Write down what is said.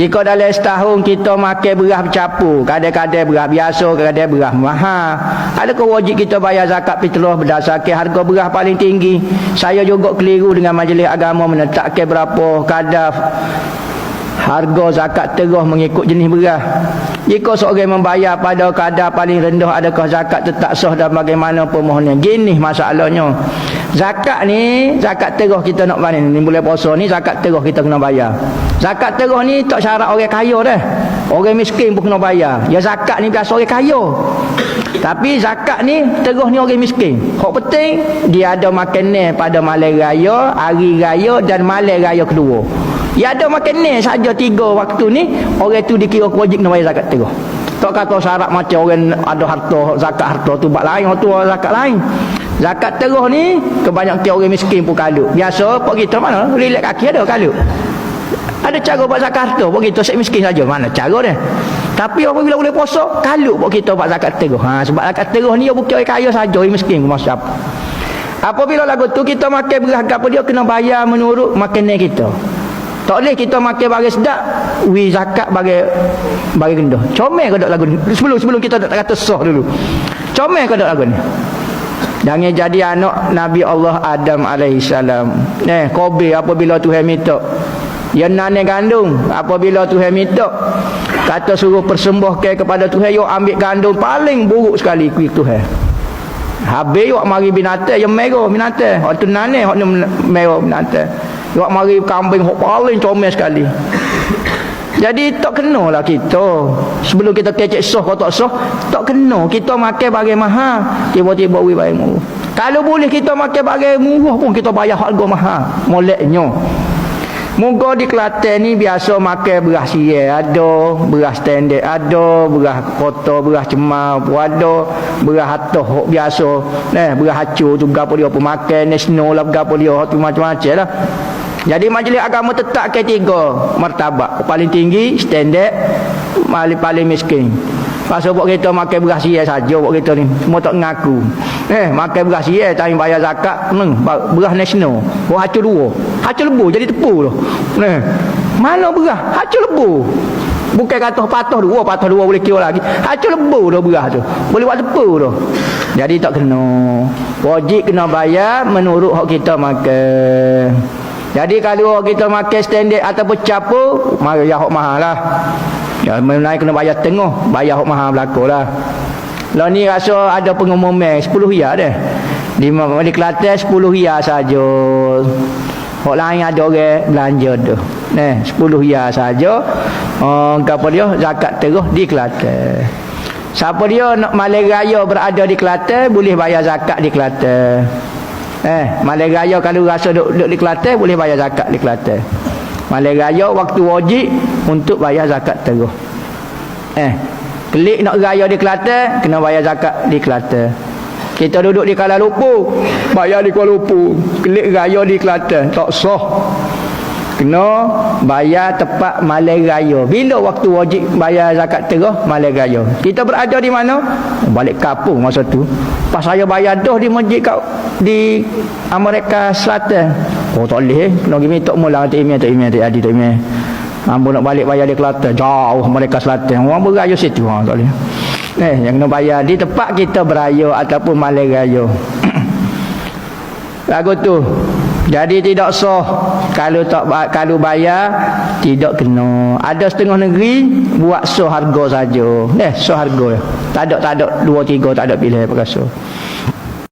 Jika dalam setahun kita makan beras bercampur, kadang-kadang beras biasa, kadang-kadang beras mahal, adakah wajib kita bayar zakat fitrah berdasarkan harga beras paling tinggi? Saya juga keliru dengan majlis agama menetapkan berapa kadar harga zakat terah mengikut jenis beras. Jika seorang membayar pada kadar paling rendah, adakah zakat tetap sah dan bagaimana pemohonnya? Gini masalahnya. Zakat ni, zakat terah kita nak bayar ni bulan puasa ni, zakat terah kita kena bayar. Zakat terah ni tak syarat orang kaya dah. Orang miskin pun kena bayar. Ya zakat ni biasa orang kaya. Tapi zakat ni terah ni orang miskin. Hak penting dia ada makanan pada malam raya, hari raya dan malam raya kedua. Ya ada makanan saja 3 waktu ni, orang tu dikira wajib nak bayar zakat terah. Tak kata syarat macam orang ada harta, zakat harta tu bab lain, tu zakat lain. Zakat terah ni kebanyakan orang miskin pun kalut. Biasa pak kita mana relax kaki ada kalut. Ada cara buat zakat harta, pak kita set miskin saja, mana cara dia. Tapi apabila boleh puasa, kalut pak kita buat zakat terah. Sebab zakat terah ni bukan orang kaya saja, orang miskin pun masuk. Apabila lagu tu kita makan beras apa dia kena bayar menurut makanan kita. Tak boleh kita makan bagi sedap, zakat bagi rendah. Comel ke tak lagu ni? Sebelum kita tak kata sah dulu. Comel ke tak lagu ni? Jangan jadi anak Nabi Allah Adam alaihissalam. Qabil apabila Tuhan minta, ya nane gandum, apabila Tuhan minta kata suruh persembahkan kepada Tuhan, yo ambil gandum paling buruk sekali kuih Tuhan. Habis yo mari binatang yang merah binatang. Hak tu nane, hak ni merah binatang. Yo mari kambing hak paling comel sekali. Jadi tak kenalah kita. Sebelum kita kecek sah atau tak sah, tak kena kita makan bagi mahal, tiba-tiba we bayar murah. Kalau boleh kita makan bagi murah pun kita bayar harga mahal. Moleknya. Moga di Kelantan ni biasa makan beras sial, ada beras standard, ada beras kotor, beras cemar pun ada, beras hatoh biasa. Beras hacur tu gapo dia pun makan, national lah gapo dia tu macam-macam lah. Jadi majlis agama tetap ke 3 martabat. Paling tinggi standard, paling miskin. Pasal buat kita makan beras sial saja buat kita ni. Semua tak ngaku. Makan beras sial tak bayar zakat, beras nasional. Buat hacur 2. Hacur lebu jadi tepu tu. Mana beras? Hacur lebu. Bukan kata patah 2 boleh kira lagi. Hacur lebu tu beras tu. Boleh buat tepu tu. Jadi tak kena. Wajib kena bayar menurut hak kita makan. Jadi kalau kita makan standard ataupun capur, bayar hak mahal lah. Ya, menaik kena bayar tengah, bayar hak mahal belakang lah. Lah ni rasa ada pengumuman 10 riyal dah. Di Kelantan 10 riyal saja. Hak lain ada orang belanja tu. 10 riyal saja. Apa dia zakat terah di Kelantan. Siapa dia nak malam raya berada di Kelantan boleh bayar zakat di Kelantan. Malam raya kalau rasa duduk di Kelantan boleh bayar zakat di Kelantan. Malam raya waktu wajib untuk bayar zakat terah. Klik nak raya di Kelantan kena bayar zakat di Kelantan. Kita duduk di Kuala Lumpur bayar di Kuala Lumpur, klik raya di Kelantan tak sah. Kena bayar tepat malam raya. Bila waktu wajib bayar zakat terah? Malam raya. Kita berada di mana? Balik kampung masa tu. Pas saya bayar dah di masjid di Amerika Selatan. Tak boleh. Kena pergi minta mula tak email adi tak email. Ambo nak balik bayar di Kelantan. Jauh Amerika Selatan. Orang beraya situ. Tak boleh. Yang kena bayar di tempat kita beraya ataupun malam raya. Lagu tu. Jadi tidak sah kalau bayar tidak kena. Ada setengah negeri buat sah harga saja. Sah harga. Tak ada 2 3 tak ada pilihan perkasa.